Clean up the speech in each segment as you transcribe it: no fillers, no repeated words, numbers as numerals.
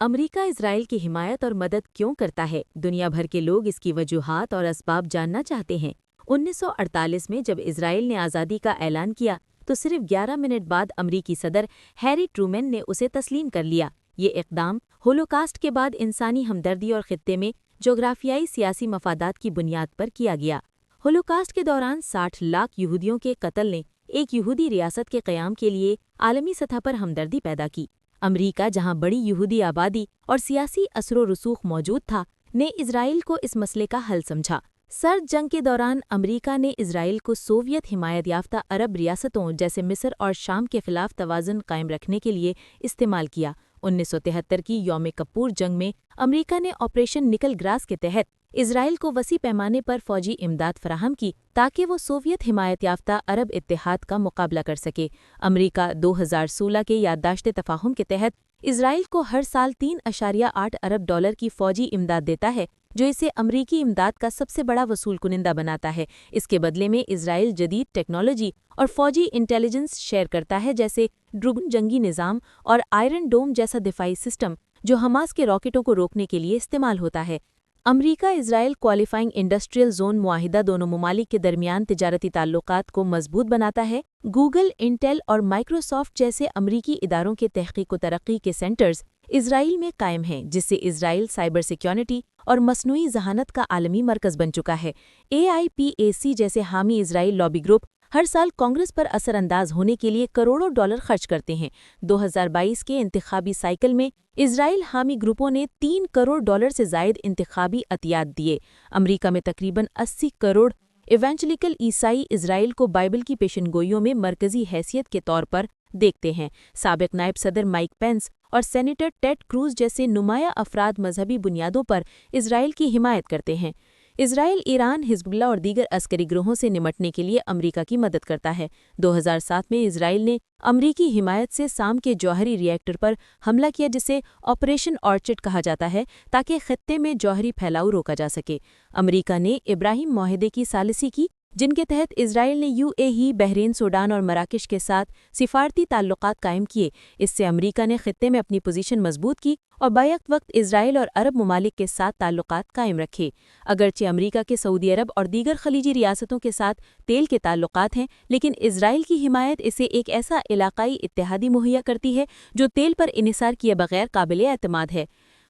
امریکہ اسرائیل کی حمایت اور مدد کیوں کرتا ہے؟ دنیا بھر کے لوگ اس کی وجوہات اور اسباب جاننا چاہتے ہیں۔ 1948 میں جب اسرائیل نے آزادی کا اعلان کیا تو صرف 11 منٹ بعد امریکی صدر ہیری ٹرومین نے اسے تسلیم کر لیا۔ یہ اقدام ہولوکاسٹ کے بعد انسانی ہمدردی اور خطے میں جغرافیائی سیاسی مفادات کی بنیاد پر کیا گیا۔ ہولوکاسٹ کے دوران 60 لاکھ یہودیوں کے قتل نے ایک یہودی ریاست کے قیام کے لیے عالمی سطح پر ہمدردی پیدا کی۔ امریکہ، جہاں بڑی یہودی آبادی اور سیاسی اثر و رسوخ موجود تھا، نے اسرائیل کو اس مسئلے کا حل سمجھا۔ سرد جنگ کے دوران امریکہ نے اسرائیل کو سوویت حمایت یافتہ عرب ریاستوں جیسے مصر اور شام کے خلاف توازن قائم رکھنے کے لیے استعمال کیا۔ 1973 کی یوم کپور جنگ میں امریکہ نے آپریشن نکل گراس کے تحت اسرائیل کو وسیع پیمانے پر فوجی امداد فراہم کی تاکہ وہ سوویت حمایت یافتہ عرب اتحاد کا مقابلہ کر سکے۔ امریکہ 2016 کے یادداشت تفاہم کے تحت اسرائیل کو ہر سال 3.8 ارب ڈالر کی فوجی امداد دیتا ہے، جو اسے امریکی امداد کا سب سے بڑا وصول کنندہ بناتا ہے۔ اس کے بدلے میں اسرائیل جدید ٹیکنالوجی اور فوجی انٹیلیجنس شیئر کرتا ہے، جیسے ڈریگن جنگی نظام اور آئرن ڈوم جیسا دفاعی سسٹم، جو حماس کے راکٹوں کو روکنے کے لیے استعمال ہوتا ہے۔ امریکہ اسرائیل کوالیفائنگ انڈسٹریل زون معاہدہ دونوں ممالک کے درمیان تجارتی تعلقات کو مضبوط بناتا ہے۔ گوگل، انٹیل اور مائیکروسافٹ جیسے امریکی اداروں کے تحقیق و ترقی کے سینٹرز اسرائیل میں قائم ہیں، جس سے اسرائیل سائبر سیکیورٹی اور مصنوعی ذہانت کا عالمی مرکز بن چکا ہے۔ AIPAC جیسے حامی اسرائیل لابی گروپ ہر سال کانگریس پر اثر انداز ہونے کے لیے کروڑوں ڈالر خرچ کرتے ہیں۔ 2022 کے انتخابی سائیکل میں اسرائیل حامی گروپوں نے 3 کروڑ ڈالر سے زائد انتخابی عطیات دیے۔ امریکہ میں تقریباً 80 کروڑ ایونجلیکل عیسائی اسرائیل کو بائبل کی پیشن گوئیوں میں مرکزی حیثیت کے طور پر دیکھتے ہیں۔ سابق نائب صدر مائک پینس اور سینیٹر ٹیڈ کروز جیسے نمایاں افراد مذہبی بنیادوں پر اسرائیل کی حمایت کرتے ہیں۔ اسرائیل ایران، حزب اللہ اور دیگر عسکری گروہوں سے نمٹنے کے لیے امریکہ کی مدد کرتا ہے۔ 2007 میں اسرائیل نے امریکی حمایت سے سام کے جوہری ری ایکٹر پر حملہ کیا، جسے آپریشن آرچڈ کہا جاتا ہے، تاکہ خطے میں جوہری پھیلاؤ روکا جا سکے۔ امریکہ نے ابراہیم معاہدے کی ثالثی کی، جن کے تحت اسرائیل نے UAE، بحرین، سوڈان اور مراکش کے ساتھ سفارتی تعلقات قائم کیے۔ اس سے امریکہ نے خطے میں اپنی پوزیشن مضبوط کی اور بیک وقت اسرائیل اور عرب ممالک کے ساتھ تعلقات قائم رکھے۔ اگرچہ امریکہ کے سعودی عرب اور دیگر خلیجی ریاستوں کے ساتھ تیل کے تعلقات ہیں، لیکن اسرائیل کی حمایت اسے ایک ایسا علاقائی اتحادی مہیا کرتی ہے جو تیل پر انحصار کیے بغیر قابل اعتماد ہے۔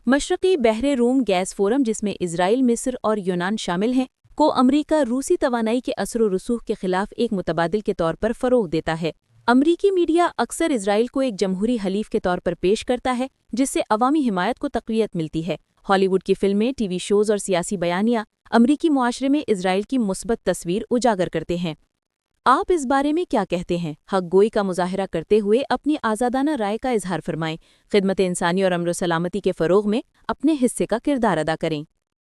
مشرقی بحر روم گیس فورم، جس میں اسرائیل، مصر اور یونان شامل ہیں، کو امریکہ روسی توانائی کے اثر و رسوخ کے خلاف ایک متبادل کے طور پر فروغ دیتا ہے۔ امریکی میڈیا اکثر اسرائیل کو ایک جمہوری حلیف کے طور پر پیش کرتا ہے، جس سے عوامی حمایت کو تقویت ملتی ہے۔ ہالی ووڈ کی فلمیں، ٹی وی شوز اور سیاسی بیانیہ امریکی معاشرے میں اسرائیل کی مثبت تصویر اجاگر کرتے ہیں۔ آپ اس بارے میں کیا کہتے ہیں؟ حق گوئی کا مظاہرہ کرتے ہوئے اپنی آزادانہ رائے کا اظہار فرمائیں۔ خدمت انسانی اور امن و سلامتی کے فروغ میں اپنے حصے کا کردار ادا کریں۔